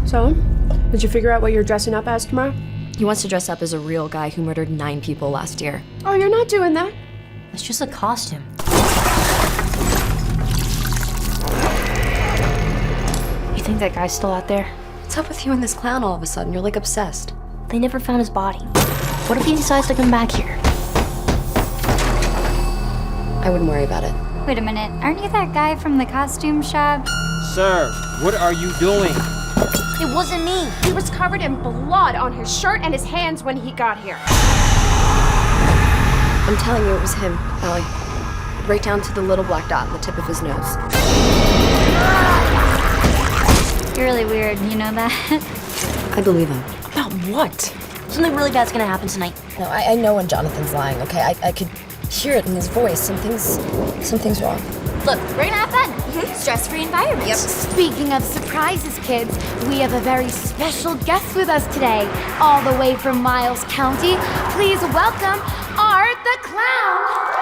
So, did you figure out what you're dressing up as tomorrow? He wants to dress up as a real guy who murdered 9 people last year. Oh, you're not doing that. It's just a costume. You think that guy's still out there? What's up with you and this clown all of a sudden? You're like obsessed. They never found his body. What if he decides to come back here? I wouldn't worry about it. Wait a minute, aren't you that guy from the costume shop? Sir, what are you doing? It wasn't me. He was covered in blood on his shirt and his hands when he got here. I'm telling you, it was him, Allie. Right down to the little black dot on the tip of his nose. You're really weird, you know that? I believe him. About what? Something really bad's gonna happen tonight. No, I know when Jonathan's lying, okay? I could hear it in his voice. Something's wrong. Look, we're gonna have fun. Stress-free environment. Yep. Speaking of surprises, kids, we have a very special guest with us today. All the way from Miles County, please welcome Art the Clown.